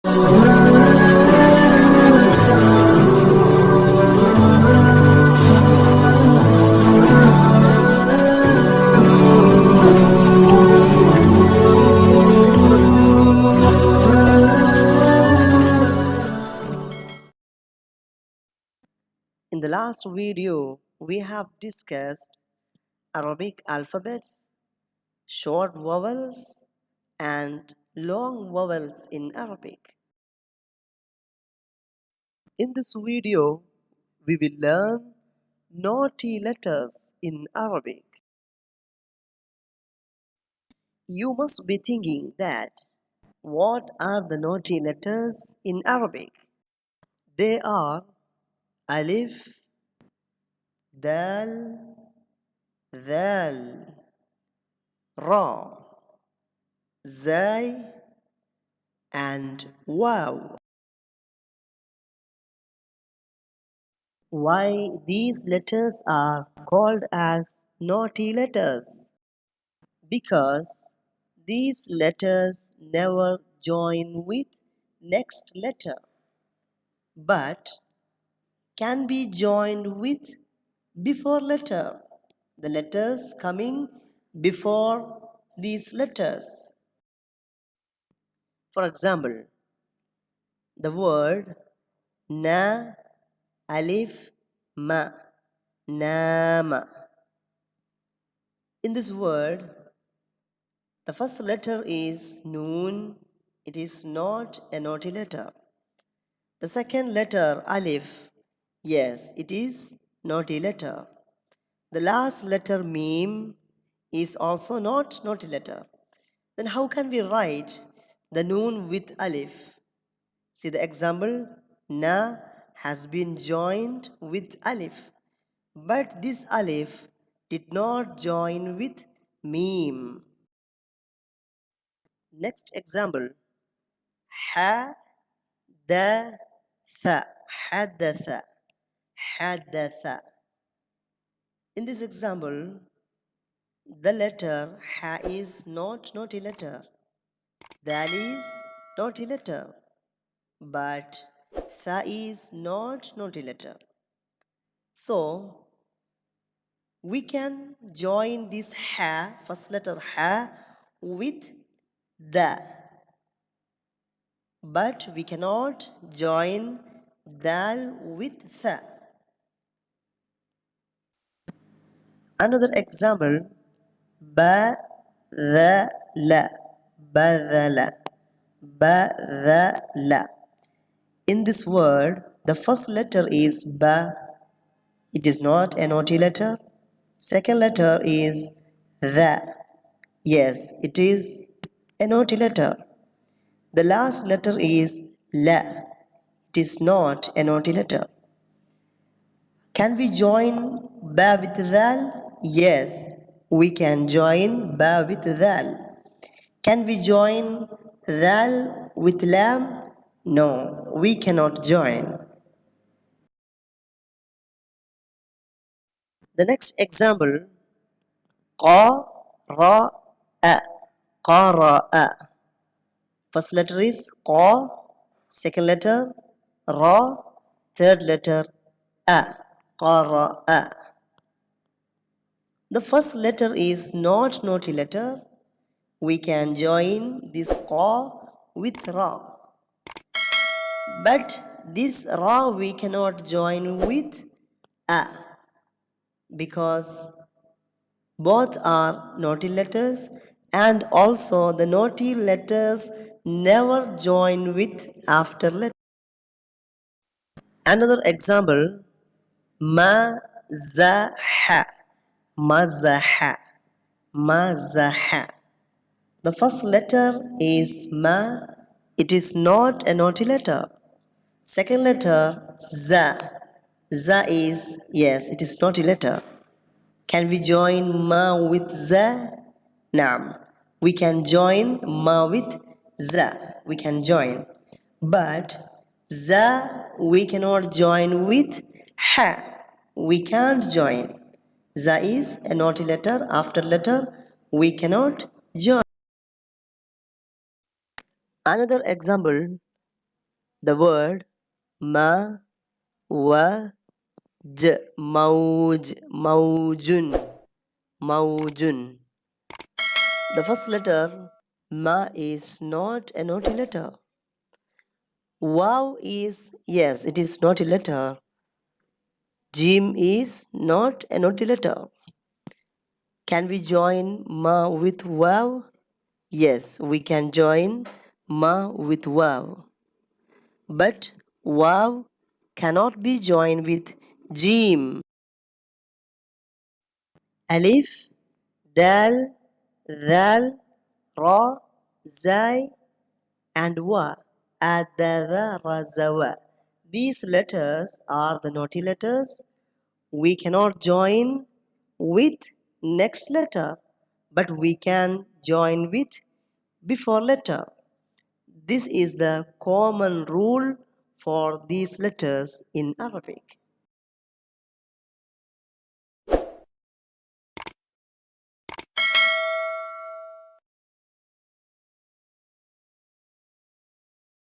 In the last video, we have discussed Arabic alphabets, short vowels, and long vowels in Arabic. In this video, we will learn naughty letters in Arabic. You must be thinking that what are the naughty letters in Arabic? They are alif, dal, dhal, ra, zay, and wow. Why these letters are called as naughty letters? Because these letters never join with next letter, but can be joined with before letter. The letters coming before these letters. For example, the word na, alif, ma, nama. In this word, the first letter is noon. It is not a naughty letter. The second letter, alif, yes, it is naughty letter. The last letter, mim, is also not naughty letter. Then how can we write the noon with alif? See the example, na has been joined with alif, but this alif did not join with mim. Next example, حدث حدث حدث. In this example, the letter ha is not naughty letter. Dal is naughty letter, but sa is not naughty letter. So we can join this ha, first letter ha, with the, but we cannot join dal with tha. Another example, badala, badala, badala. In this word, the first letter is ba. It is not a naughty letter. Second letter is the. Yes, it is a naughty letter. The last letter is la. It is not a naughty letter. Can we join ba with dal? Yes, we can join ba with dal. Can we join dal with lam? No, we cannot join. The next example, qara'a, qara'a. First letter is qa, second letter ra, third letter a, qara'a. The first letter is not naughty letter. We can join this qa with ra. But this ra we cannot join with a, because both are naughty letters, and also the naughty letters never join with after letter. Another example, mazaha, mazaha, mazaha. The first letter is ma. It is not a naughty letter. Second letter, za. Za is, yes, it is naughty letter. Can we join ma with za? Naam. We can join ma with za. We can join. But za we cannot join with ha. We can't join. Za is a naughty letter. After letter, we cannot join. Another example, The word ma, wa, j, mauj, maujun, maujun. The first letter ma is not a naughty letter. Wow is, yes, it is not a letter. Jim is not a naughty letter. Can we join ma with wow? Yes, we can join ma with wow. But wow cannot be joined with jim. Alif, dal, dal, ra, zai, and wa. Adada, razawa. These letters are the naughty letters. We cannot join with next letter, but we can join with before letter. This is the common rule for these letters in Arabic.